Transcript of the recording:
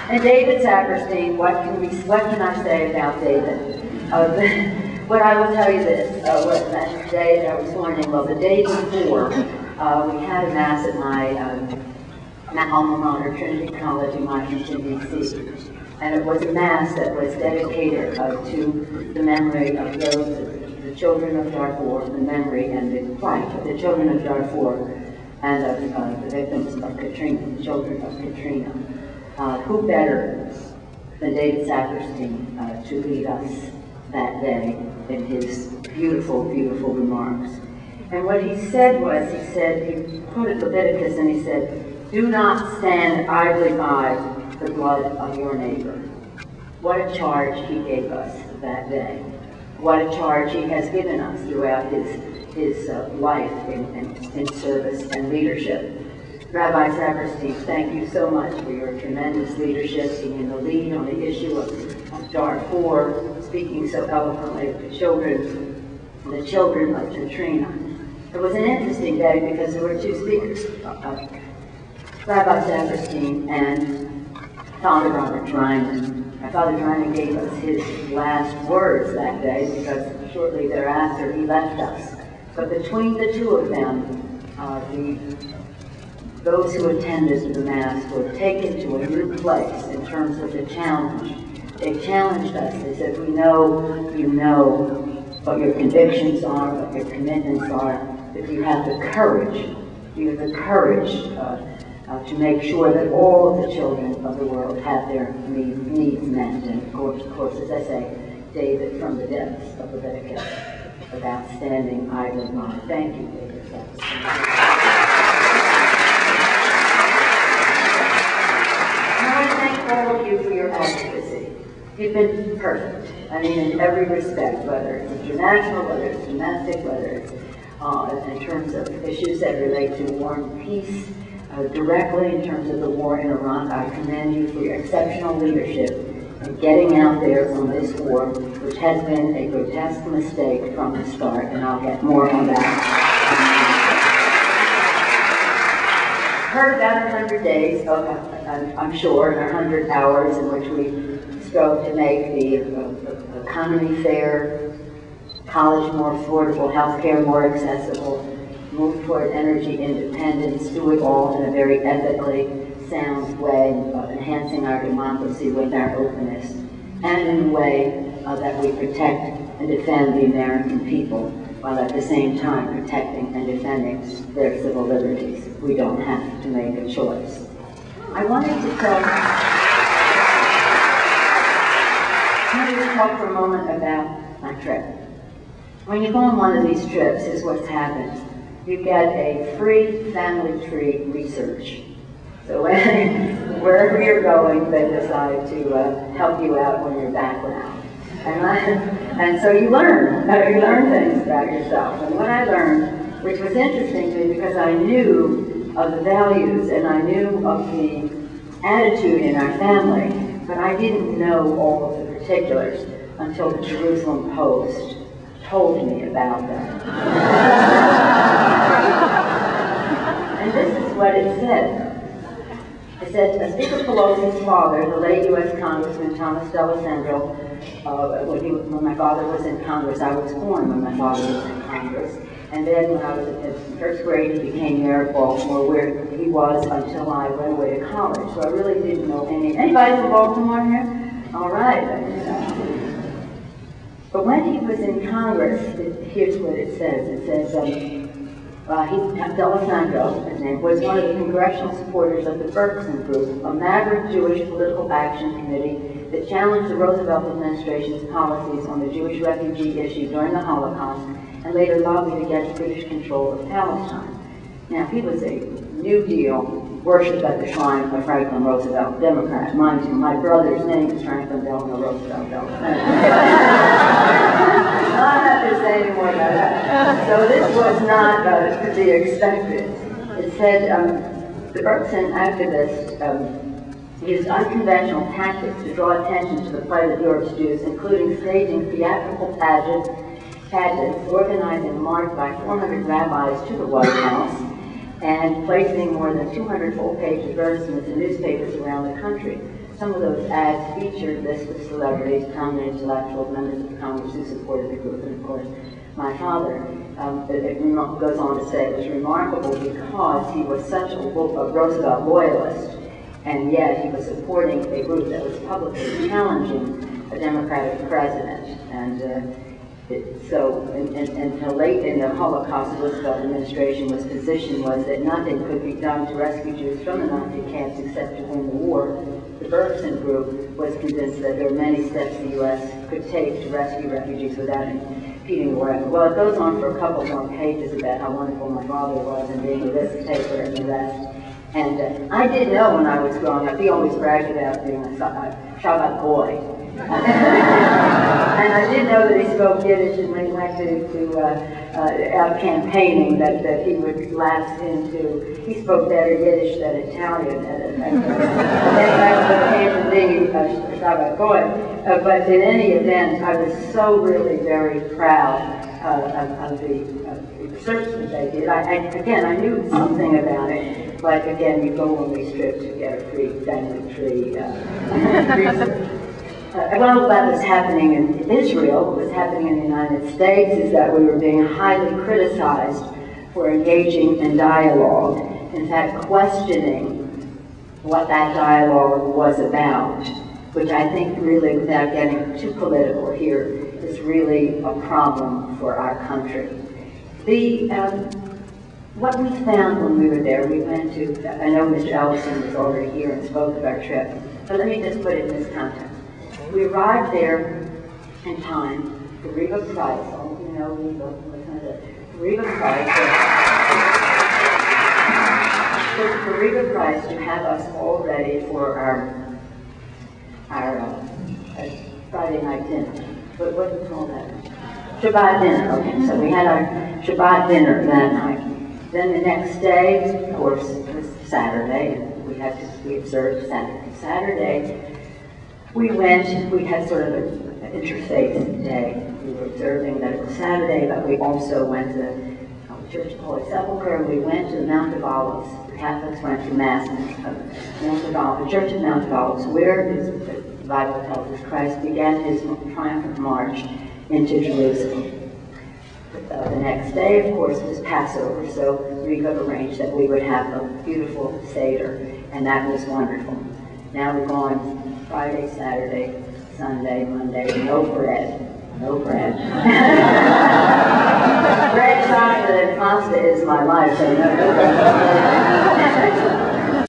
And David Saperstein, what can I say about David? But I will tell you this, that day that I was sworn in, well, the day before, we had a mass at my alma mater, Trinity College in Washington, D.C. And it was a mass that was dedicated to the memory of the children of Darfur, the memory and the plight of the children of Darfur and of the victims of Katrina, the children of Katrina. Who better than David Saperstein to lead us that day in his beautiful, beautiful remarks. And what he said was, he quoted Leviticus and he said, "Do not stand idly by the blood of your neighbor." What a charge he gave us that day. What a charge he has given us throughout his life in service and leadership. Rabbi Saperstein, thank you so much for your tremendous leadership, being in the lead on the issue of Darfur, speaking so eloquently of the children of Katrina. It was an interesting day because there were two speakers, Rabbi Saperstein and Father Robert Dryman. Father Dryman gave us his last words that day because shortly thereafter he left us. But between the two of them, those who attended the Mass were taken to a new place in terms of the challenge. They challenged us. They said, "We know you know what your convictions are, what your commitments are, but you have the courage. You have the courage to make sure that all of the children of the world have their needs met." And of course, as I say, David from the depths of Leviticus, about standing idly by. Thank you, David. All of you for your advocacy. You've been perfect. I mean, in every respect, whether it's international, whether it's domestic, whether it's in terms of issues that relate to war and peace, directly in terms of the war in Iraq. I commend you for your exceptional leadership in getting out there on this war, which has been a grotesque mistake from the start, and I'll get more on that. Heard about 100 days, I'm sure, and 100 hours in which we strove to make the economy fair, college more affordable, healthcare more accessible, move toward energy independence, do it all in a very ethically sound way, enhancing our democracy with our openness, and in a way that we protect and defend the American people, while at the same time protecting and defending their civil liberties. We don't have to make a choice. I wanted to talk for a moment about my trip. When you go on one of these trips, here's what's happened. You get a free family tree research. So wherever you're going, they decide to help you out when you're back now. And so you learn things about yourself. And what I learned, which was interesting to me because I knew of the values and I knew of the attitude in our family, but I didn't know all of the particulars until the Jerusalem Post told me about them. And this is what it said. It said, Speaker Pelosi's father, the late U.S. Congressman Thomas D'Alessandro, when my father was in Congress, I was born when my father was in Congress. And then when I was in first grade, he became mayor of Baltimore, where he was until I went away to college. So I really didn't know anybody from Baltimore here? All right. But when he was in Congress, here's what it says. It says, D'Alessandro, his name, was one of the congressional supporters of the Berkson Group, a maverick Jewish political action committee that challenged the Roosevelt administration's policies on the Jewish refugee issue during the Holocaust and later lobbied against British control of Palestine. Now, he was a New Deal, worshipped at the shrine of Franklin Roosevelt, Democrat. Mind you, my brother's name is Franklin Delano Roosevelt. I have to say any more about that. So this was not to be expected. It said the Berkson activists used unconventional tactics to draw attention to the plight of Europe's Jews, including staging theatrical pageants organized and marked by 400 rabbis to the White House, and placing more than 200 full-page advertisements in newspapers around the country. some of those ads featured lists of celebrities, prominent intellectuals, members of Congress who supported the group, and of course, my father. It goes on to say it was remarkable because he was such a Roosevelt loyalist, and yet he was supporting a group that was publicly challenging a Democratic president. And until late in the Holocaust, the Roosevelt administration's position was that nothing could be done to rescue Jews from the Nazi camps except to win the war. The Bergson group was convinced that there were many steps the U.S. could take to rescue refugees without impeding the war effort. Well, it goes on for a couple more pages about how wonderful my father was and being a risk taker and the rest. And I did know when I was growing up, he always bragged about being a Shabbat boy. And I did know that he spoke Yiddish, and when he went out campaigning, that he would lapse into, he spoke better Yiddish than Italian, and then that became to be Shabbat boy. But in any event, I was so really very proud of the research that they did. I knew something about it, but again, you go on these trips to get a free family tree. Well, that was happening in Israel, what was happening in the United States is that we were being highly criticized for engaging in dialogue. In fact, questioning what that dialogue was about, which I think really, without getting too political here, is really a problem for our country. What we found when we were there, we went to, I know Mr. Ellison was already here and spoke of our trip, but let me just put it in this context. We arrived there in time for Riva Price, Riva Price, for Riva Price to have us all ready for our Friday night dinner. What do we call that? Shabbat dinner. Okay, so we had our Shabbat dinner that night. Then the next day, of course, it was Saturday, and we observed Saturday. Saturday, we had sort of an interfaith day. We were observing that it was Saturday, but we also went to the Church of Holy Sepulchre, and we went to the Mount of Olives. The Catholics went to Mass in the Church of Mount of Olives, where the Bible tells us Christ began his triumphant march into Jerusalem. The next day, of course, was Passover, so we could arrange that we would have a beautiful Seder, and that was wonderful. Now we're going Friday, Saturday, Sunday, Monday, no bread. No bread. Bread, chocolate, and pasta is my life, so no bread.